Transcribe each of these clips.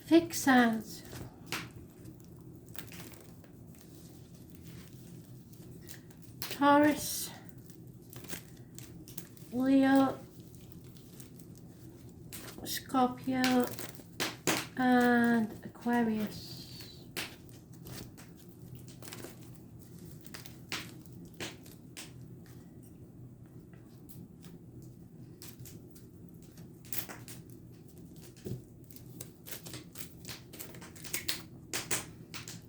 Fixed signs. Taurus, Leo, Scorpio and Aquarius.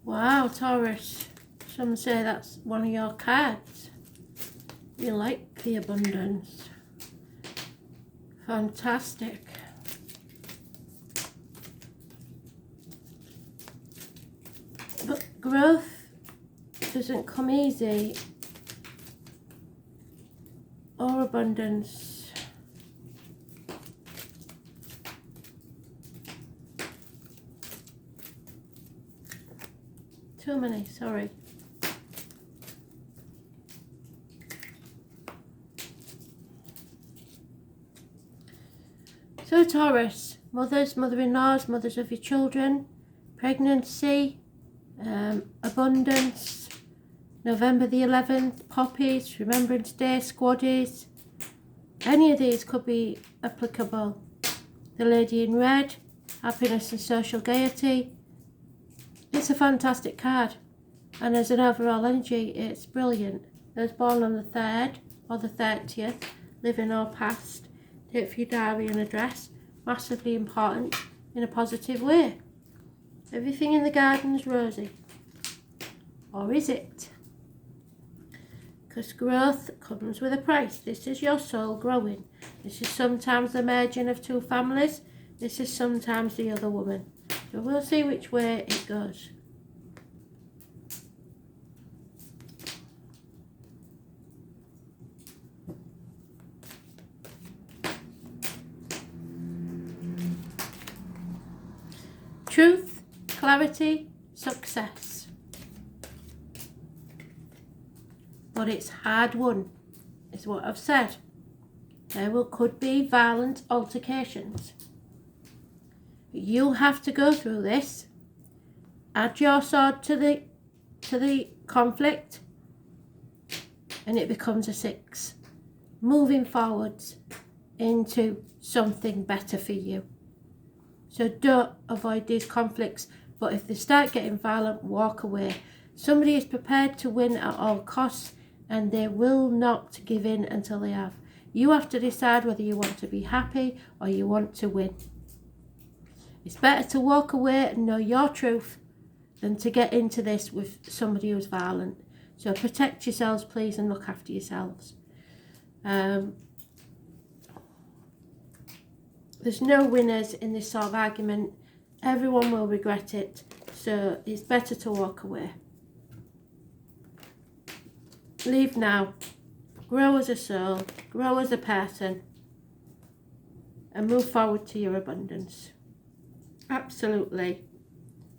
Wow, Taurus. Some say that's one of your cards. You like the abundance. Fantastic. But growth doesn't come easy, or abundance. Too many, sorry. So Taurus, mothers, mother-in-laws, mothers of your children, pregnancy, abundance, November the 11th, poppies, Remembrance Day, squaddies. Any of these could be applicable. The Lady in Red, happiness and social gaiety. It's a fantastic card, and as an overall energy, it's brilliant. Those born on the 3rd or the 30th, living or past, date for your diary and address, massively important in a positive way. Everything in the garden's rosy. Or is it? Because growth comes with a price. This is your soul growing. This is sometimes the merging of two families. This is sometimes the other woman. So we'll see which way it goes. Truth, clarity, success. But it's hard won, is what I've said. There could be violent altercations. You have to go through this. Add your sword to the conflict, and it becomes a 6. Moving forwards into something better for you. So don't avoid these conflicts, but if they start getting violent, walk away. Somebody is prepared to win at all costs, and they will not give in until they have. You have to decide whether you want to be happy or you want to win. It's better to walk away and know your truth than to get into this with somebody who's violent. So protect yourselves, please, and look after yourselves. There's no winners in this sort of argument. Everyone will regret it. So it's better to walk away. Leave now. Grow as a soul. Grow as a person. And move forward to your abundance. Absolutely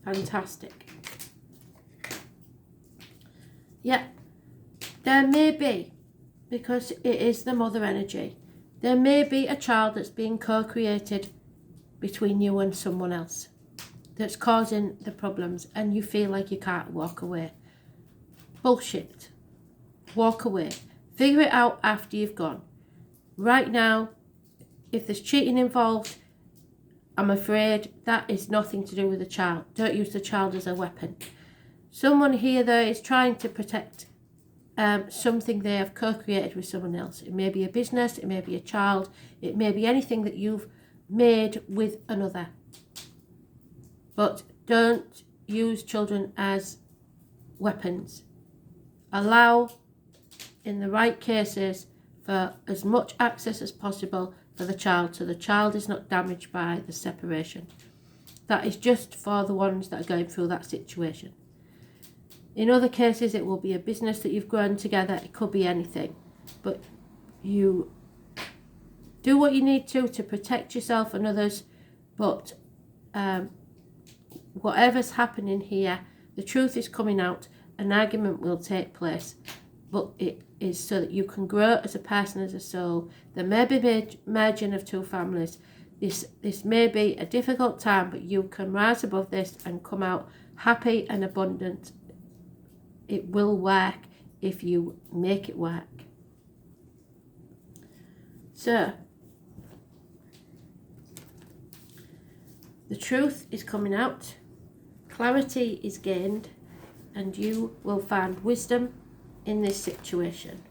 fantastic. Yeah, there may be, because it is the mother energy, there may be a child that's being co-created between you and someone else that's causing the problems, and you feel like you can't walk away. Bullshit. Walk away. Figure it out after you've gone. Right now, if there's cheating involved, I'm afraid that is nothing to do with the child. Don't use the child as a weapon. Someone here, though, is trying to protect something they have co-created with someone else. It may be a business, it may be a child, it may be anything that you've made with another. But don't use children as weapons. Allow, in the right cases, for as much access as possible for the child, so the child is not damaged by the separation. That is just for the ones that are going through that situation. In other cases, it will be a business that you've grown together. It could be anything. But you do what you need to protect yourself and others. But whatever's happening here, the truth is coming out. An argument will take place. But it is so that you can grow as a person, as a soul. There may be merging of two families. This may be a difficult time, but you can rise above this and come out happy and abundant. It will work if you make it work. So, the truth is coming out, clarity is gained, and you will find wisdom in this situation.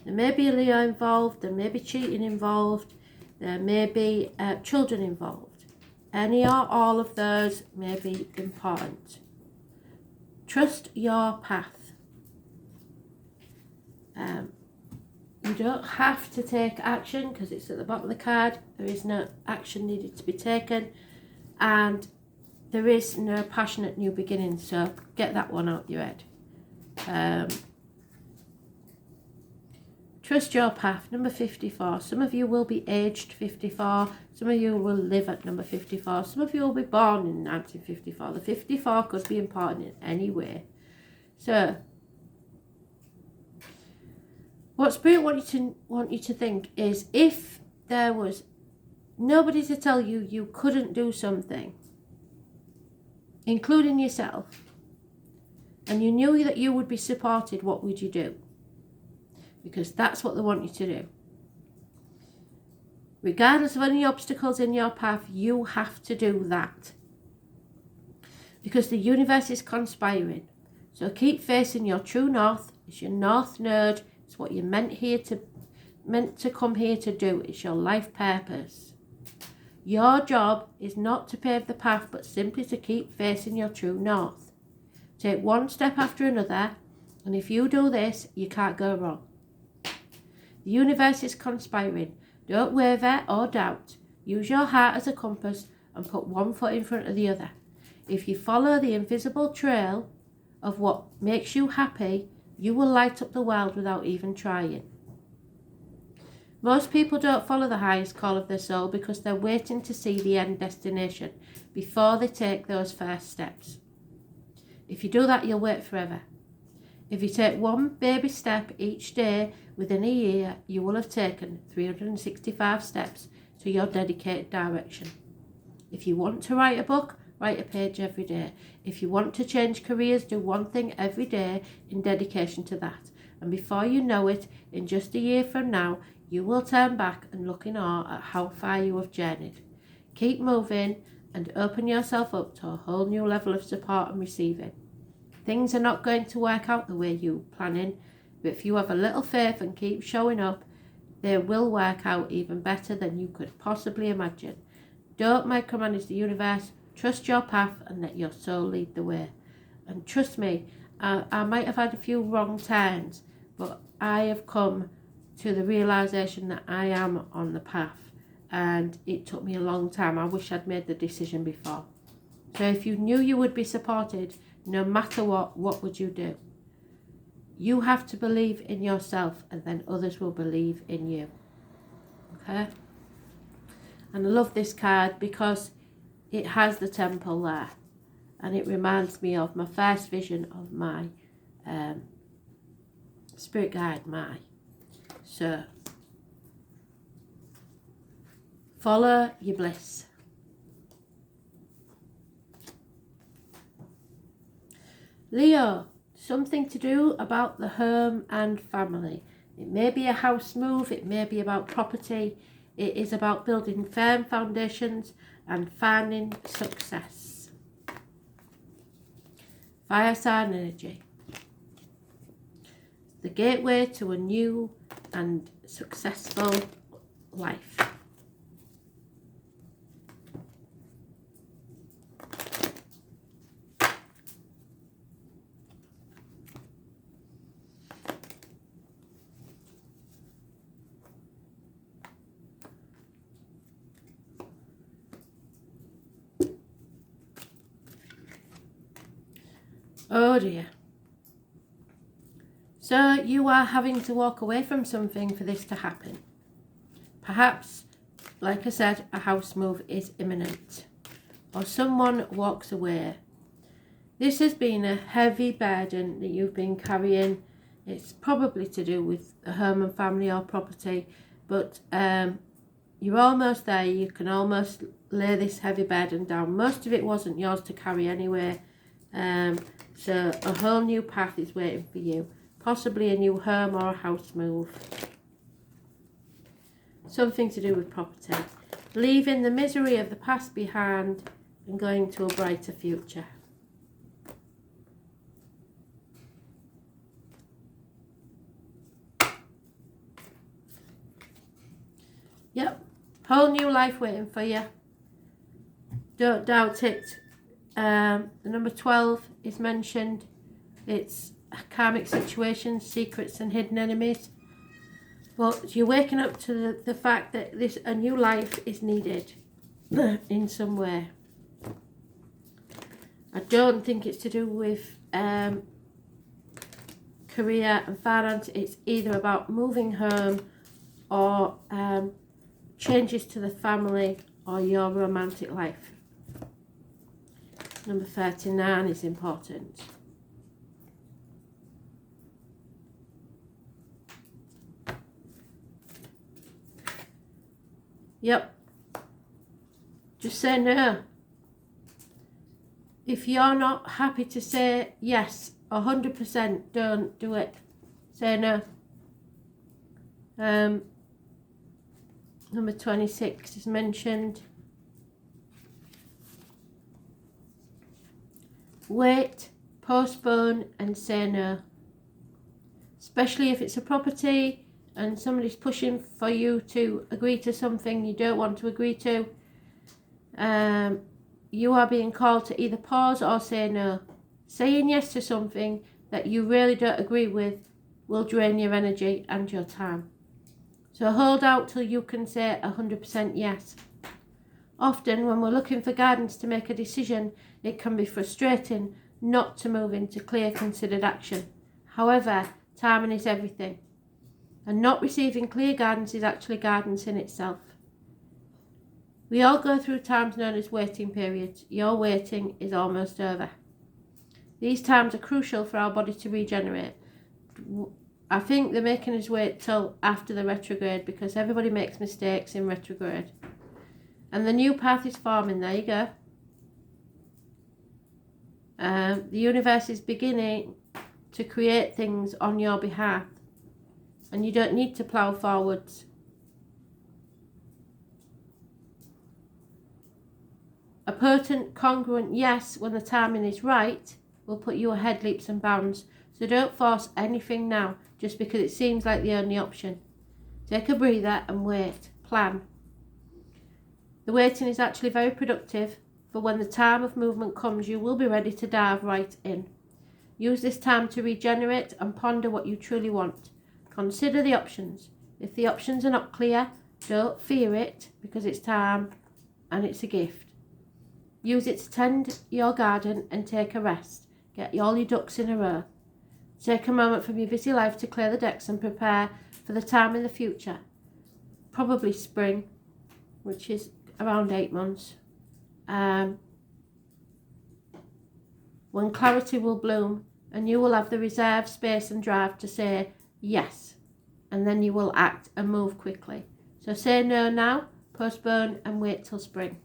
There may be a Leo involved, there may be cheating involved, there may be children involved. Any or all of those may be important. Trust your path. You don't have to take action because it's at the bottom of the card. There is no action needed to be taken, and there is no passionate new beginning, so get that one out your head. Trust your path, number 54. Some of you will be aged 54. Some of you will live at number 54. Some of you will be born in 1954. The 54 could be important in any way. So, what Spirit want you to think is, if there was nobody to tell you you couldn't do something, including yourself, and you knew that you would be supported, what would you do? Because that's what they want you to do. Regardless of any obstacles in your path, you have to do that. Because the universe is conspiring. So keep facing your true north. It's your north node. It's what you're meant to come here to do. It's your life purpose. Your job is not to pave the path, but simply to keep facing your true north. Take one step after another, and if you do this, you can't go wrong. The universe is conspiring. Don't waver or doubt. Use your heart as a compass and put one foot in front of the other. If you follow the invisible trail of what makes you happy, you will light up the world without even trying. Most people don't follow the highest call of their soul because they're waiting to see the end destination before they take those first steps. If you do that, you'll wait forever. If you take one baby step each day, within a year, you will have taken 365 steps to your dedicated direction. If you want to write a book, write a page every day. If you want to change careers, do one thing every day in dedication to that. And before you know it, in just a year from now, you will turn back and look in awe at how far you have journeyed. Keep moving and open yourself up to a whole new level of support and receiving. Things are not going to work out the way you're planning, but if you have a little faith and keep showing up, they will work out even better than you could possibly imagine. Don't micromanage the universe. Trust your path and let your soul lead the way. And trust me, I might have had a few wrong turns, but I have come to the realisation that I am on the path, and it took me a long time. I wish I'd made the decision before. So if you knew you would be supported, no matter what would you do? You have to believe in yourself, and then others will believe in you. Okay? And I love this card because it has the temple there, and it reminds me of my first vision of my spirit guide, Mai. So, follow your bliss. Leo, something to do about the home and family. It may be a house move, it may be about property, it is about building firm foundations and finding success. Fire sign energy. The gateway to a new and successful life. Oh dear. So you are having to walk away from something for this to happen. Perhaps, like I said, a house move is imminent, or someone walks away. This has been a heavy burden that you've been carrying. It's probably to do with a home and family or property, but you're almost there. You can almost lay this heavy burden down. Most of it wasn't yours to carry anyway. So a whole new path is waiting for you. Possibly a new home or a house move. Something to do with property. Leaving the misery of the past behind and going to a brighter future. Yep, whole new life waiting for you. Don't doubt it. The number 12 is mentioned. It's karmic situations, secrets and hidden enemies. But you're waking up to the fact that a new life is needed in some way. I don't think it's to do with career and finance. It's either about moving home or changes to the family or your romantic life. Number 39 is important. Yep. Just say no. If you're not happy to say yes 100%, don't do it. Say no. Number 26 is mentioned. Wait, postpone and say no. Especially if it's a property and somebody's pushing for you to agree to something you don't want to agree to. You are being called to either pause or say no. Saying yes to something that you really don't agree with will drain your energy and your time. So hold out till you can say 100% yes. Often when we're looking for guidance to make a decision, it can be frustrating not to move into clear, considered action. However, timing is everything. And not receiving clear guidance is actually guidance in itself. We all go through times known as waiting periods. Your waiting is almost over. These times are crucial for our body to regenerate. I think they're making us wait till after the retrograde because everybody makes mistakes in retrograde. And the new path is forming. There you go. The universe is beginning to create things on your behalf. And you don't need to plough forwards. A potent, congruent yes when the timing is right will put you ahead leaps and bounds. So don't force anything now just because it seems like the only option. Take a breather and wait. Plan. The waiting is actually very productive, for when the time of movement comes, you will be ready to dive right in. Use this time to regenerate and ponder what you truly want. Consider the options. If the options are not clear, don't fear it because it's time and it's a gift. Use it to tend your garden and take a rest. Get all your ducks in a row. Take a moment from your busy life to clear the decks and prepare for the time in the future. Probably spring, which is around 8 months. When clarity will bloom and you will have the reserve, space and drive to say yes. And then you will act and move quickly. So say no now, postpone and wait till spring.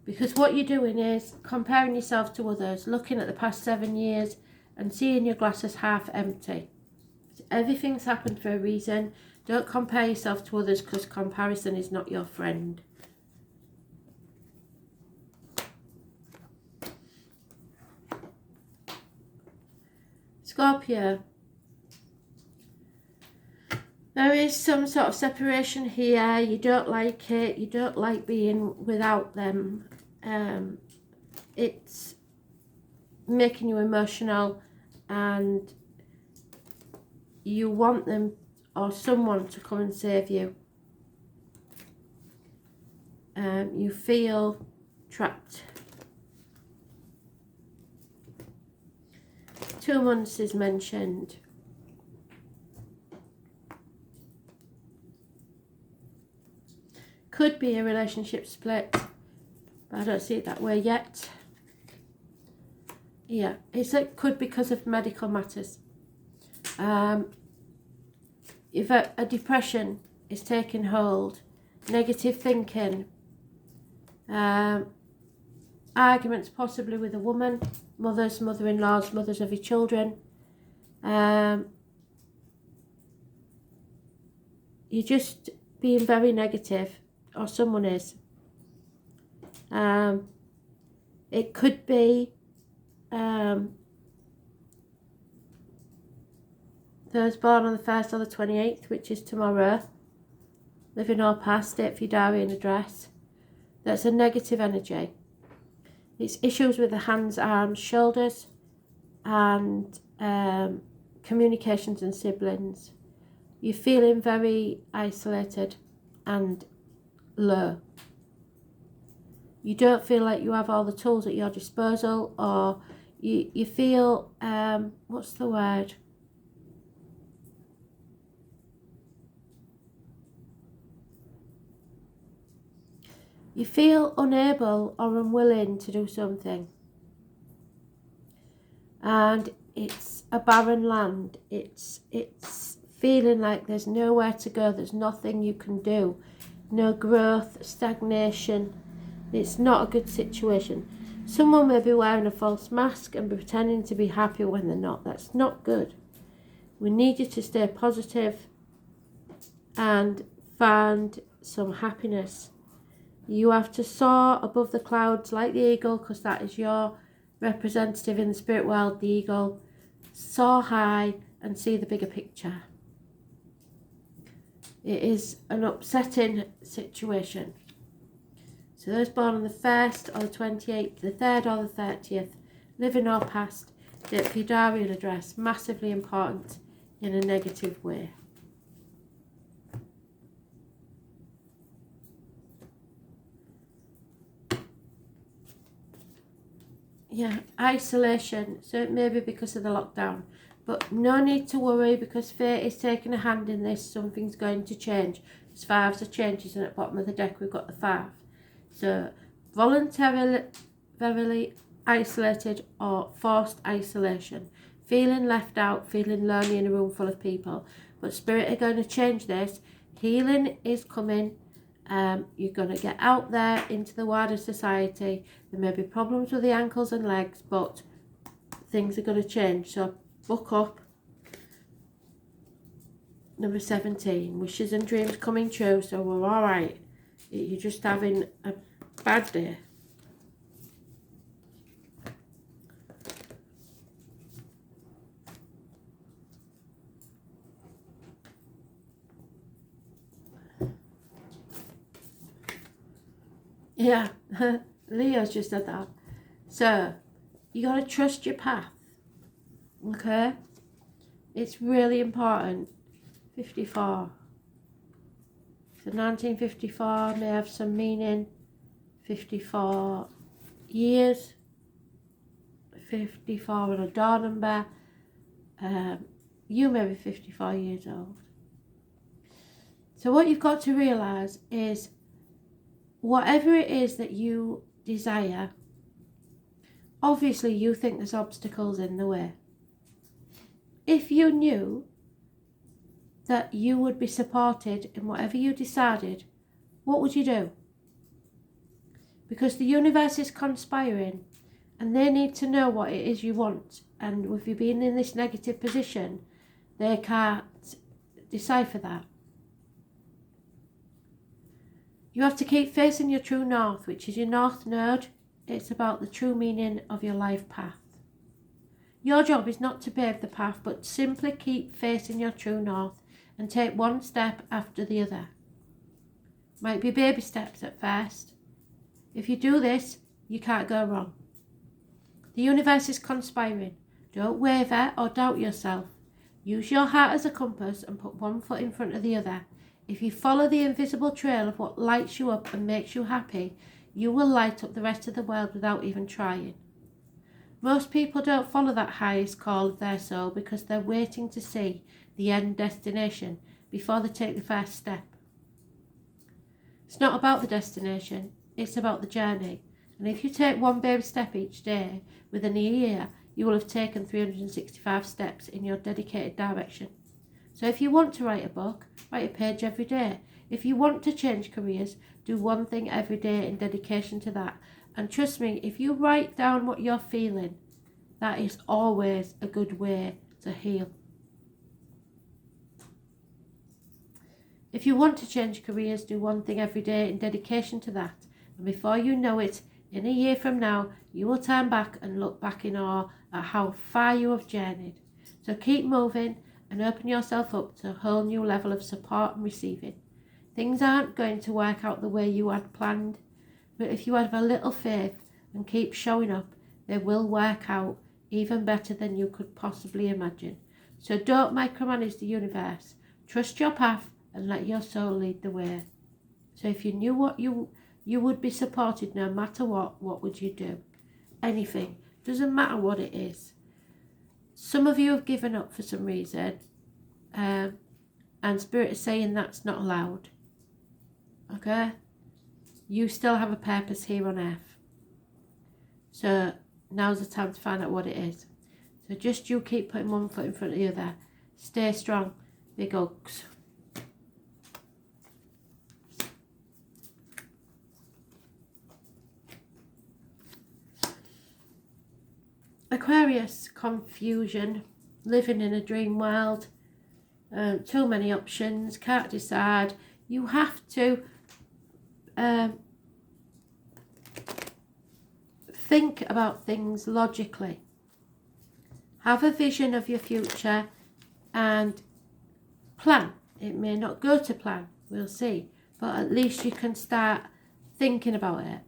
Because what you're doing is comparing yourself to others, looking at the past 7 years and seeing your glass as half empty. Everything's happened for a reason. Don't compare yourself to others because comparison is not your friend. Scorpio. There is some sort of separation here. You don't like it. You don't like being without them. It's making you emotional and you want them or someone to come and save you. You feel trapped. 2 months is mentioned. Could be a relationship split, but I don't see it that way yet. Yeah, it could because of medical matters. You've a depression is taking hold. Negative thinking. Arguments possibly with a woman. Mothers, mother-in-laws, mothers of your children. You're just being very negative, or someone is. It could be those born on the 1st or the 28th, which is tomorrow, living or past, date for your diary and address. That's a negative energy. It's issues with the hands, arms, shoulders, and communications and siblings. You're feeling very isolated and low. You don't feel like you have all the tools at your disposal, or you feel, what's the word? You feel unable or unwilling to do something. And it's a barren land. It's feeling like there's nowhere to go. There's nothing you can do. No growth, stagnation. It's not a good situation. Someone may be wearing a false mask and be pretending to be happy when they're not. That's not good. We need you to stay positive and find some happiness. You have to soar above the clouds like the eagle, because that is your representative in the spirit world, the eagle. Soar high and see the bigger picture. It is an upsetting situation. So those born on the 1st or the 28th, the 3rd or the 30th, living or past, date for your diary and address, massively important in a negative way. Yeah, isolation. So it may be because of the lockdown. But no need to worry, because fate is taking a hand in this. Something's going to change. There's fives of changes, and at the bottom of the deck we've got the 5. So voluntarily isolated or forced isolation. Feeling left out, feeling lonely in a room full of people. But Spirit are going to change this. Healing is coming. You're going to get out there into the wider society. There may be problems with the ankles and legs, but things are going to change. So book up. Number 17, wishes and dreams coming true. So we're all right. You're just having a bad day. Yeah, Leo's just said that. So, you got to trust your path, okay? It's really important. 54. So 1954 may have some meaning. 54 years. 54 and a door number. You may be 54 years old. So what you've got to realise is, whatever it is that you desire, obviously you think there's obstacles in the way. If you knew that you would be supported in whatever you decided, what would you do? Because the universe is conspiring, and they need to know what it is you want. And with you being in this negative position, they can't decipher that. You have to keep facing your true north, which is your north node. It's about the true meaning of your life path. Your job is not to pave the path, but simply keep facing your true north and take one step after the other. Might be baby steps at first. If you do this, you can't go wrong. The universe is conspiring. Don't waver or doubt yourself. Use your heart as a compass and put one foot in front of the other. If you follow the invisible trail of what lights you up and makes you happy, you will light up the rest of the world without even trying. Most people don't follow that highest call of their soul because they're waiting to see the end destination before they take the first step. It's not about the destination, it's about the journey. And if you take one baby step each day, within a year, you will have taken 365 steps in your dedicated direction. So if you want to write a book, write a page every day. If you want to change careers, do one thing every day in dedication to that. And trust me, if you write down what you're feeling, that is always a good way to heal. If you want to change careers, do one thing every day in dedication to that. And before you know it, in a year from now, you will turn back and look back in awe at how far you have journeyed. So keep moving and open yourself up to a whole new level of support and receiving. Things aren't going to work out the way you had planned, but if you have a little faith and keep showing up, they will work out even better than you could possibly imagine. So don't micromanage the universe. Trust your path and let your soul lead the way. So if you knew what you would be supported no matter what would you do? Anything. Doesn't matter what it is. Some of you have given up for some reason, and Spirit is saying that's not allowed. Okay? You still have a purpose here on earth. So now's the time to find out what it is. So just you keep putting one foot in front of the other. Stay strong. Big hugs. Aquarius, confusion, living in a dream world, too many options, can't decide. You have to think about things logically. Have a vision of your future and plan. It may not go to plan, we'll see, but at least you can start thinking about it.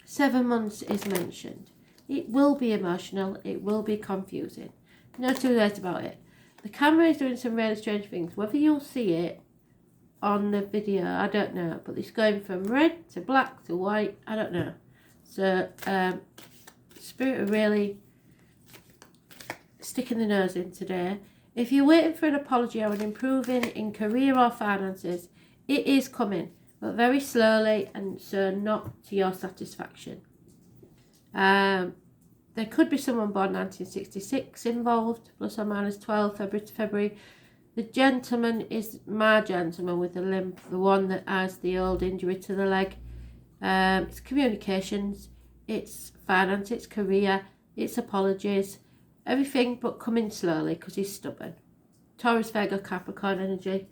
7 months is mentioned. It will be emotional, it will be confusing. No two ways about it. The camera is doing some really strange things. Whether you'll see it on the video, I don't know. But it's going from red to black to white, I don't know. So, Spirit are really sticking the nose in today. If you're waiting for an apology or an improving in career or finances, it is coming. But very slowly, and so not to your satisfaction. There could be someone born 1966 involved, plus or minus 12, February to February. The gentleman is my gentleman with the limp, the one that has the old injury to the leg. It's communications, it's finance, it's career, it's apologies, everything but coming slowly because he's stubborn. Taurus, Virgo, Capricorn energy.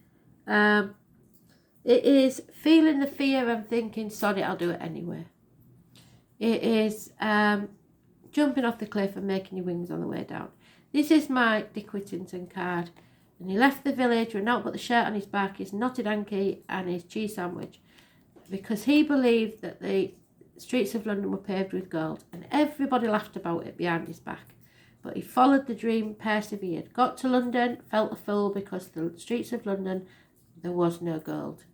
It is feeling the fear and thinking, sorry, I'll do it anyway. It is jumping off the cliff and making your wings on the way down. This is my Dick Whittington card. And he left the village with naught but the shirt on his back, his knotted hanky and his cheese sandwich. Because he believed that the streets of London were paved with gold. And everybody laughed about it behind his back. But he followed the dream, persevered. Got to London, felt a fool because the streets of London, there was no gold.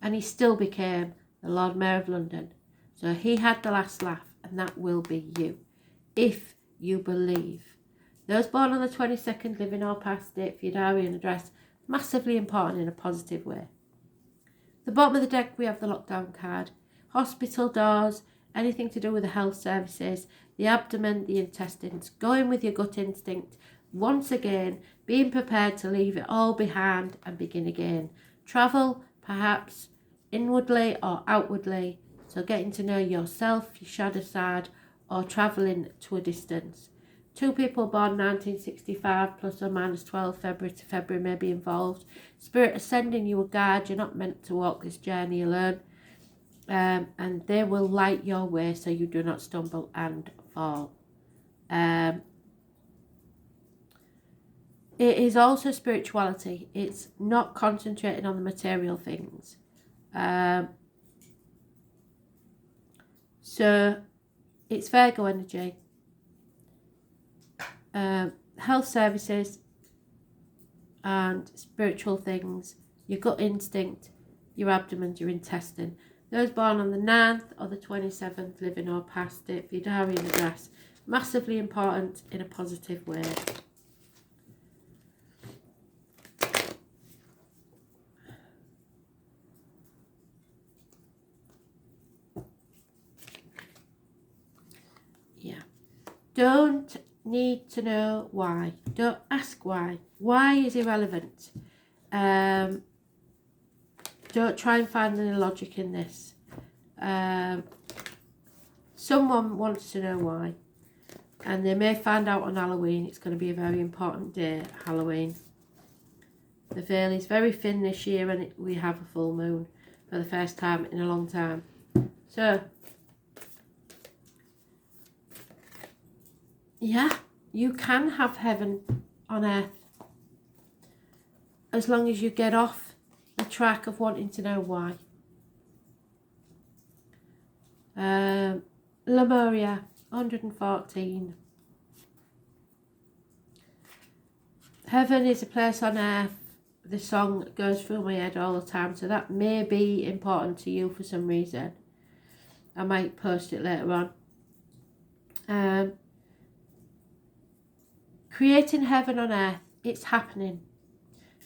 And he still became the Lord Mayor of London. So he had the last laugh, and that will be you, if you believe. Those born on the 22nd, living or past date for your diary and address, massively important in a positive way. The bottom of the deck, we have the lockdown card. Hospital doors, anything to do with the health services, the abdomen, the intestines, going with your gut instinct. Once again, being prepared to leave it all behind and begin again. Travel, perhaps, inwardly or outwardly. So getting to know yourself, your shadow side, or travelling to a distance. 2 people born 1965 plus or minus 12 February to February may be involved. Spirit is sending you a guide. You're not meant to walk this journey alone. And they will light your way so you do not stumble and fall. It is also spirituality. It's not concentrating on the material things. So it's Virgo energy. Health services and spiritual things, your gut instinct, your abdomen, your intestine. Those born on the 9th or the 27th, living or past it, for your diary and address, massively important in a positive way. Yeah. Don't need to know why. Don't ask why. Why is irrelevant. Don't try and find any logic in this. Someone wants to know why. And they may find out on Halloween. It's going to be a very important day, Halloween. The veil is very thin this year and we have a full moon for the first time in a long time. So, yeah, you can have heaven on earth as long as you get off the track of wanting to know why. Lemuria, 114. Heaven is a place on earth. The song goes through my head all the time, so that may be important to you for some reason. I might post it later on. Creating heaven on earth, it's happening.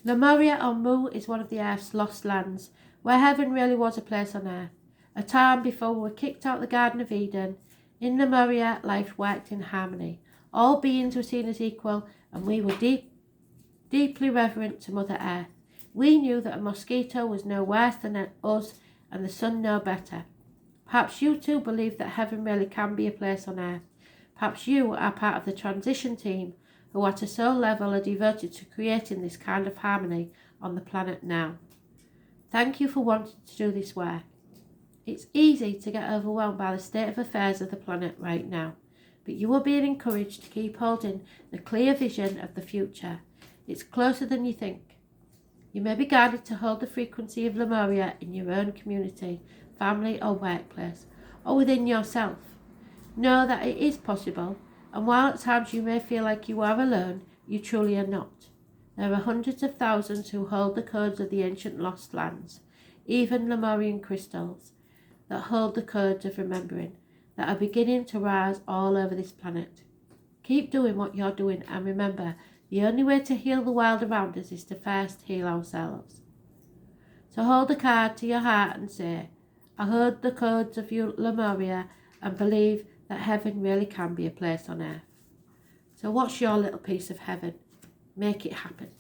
Lemuria or Mu is one of the earth's lost lands, where heaven really was a place on earth. A time before we were kicked out of the Garden of Eden. In Lemuria, life worked in harmony. All beings were seen as equal, and we were deeply reverent to Mother Earth. We knew that a mosquito was no worse than us, and the sun no better. Perhaps you too believe that heaven really can be a place on earth. Perhaps you are part of the transition team who at a soul level are devoted to creating this kind of harmony on the planet now. Thank you for wanting to do this work. It's easy to get overwhelmed by the state of affairs of the planet right now, but you are being encouraged to keep holding the clear vision of the future. It's closer than you think. You may be guided to hold the frequency of Lemuria in your own community, family or workplace, or within yourself. Know that it is possible, and while at times you may feel like you are alone, you truly are not. There are hundreds of thousands who hold the codes of the ancient lost lands, even Lemurian crystals, that hold the codes of remembering, that are beginning to rise all over this planet. Keep doing what you're doing, and remember, the only way to heal the world around us is to first heal ourselves. So hold a card to your heart and say, I hold the codes of Lemuria and believe that heaven really can be a place on earth. So what's your little piece of heaven? Make it happen.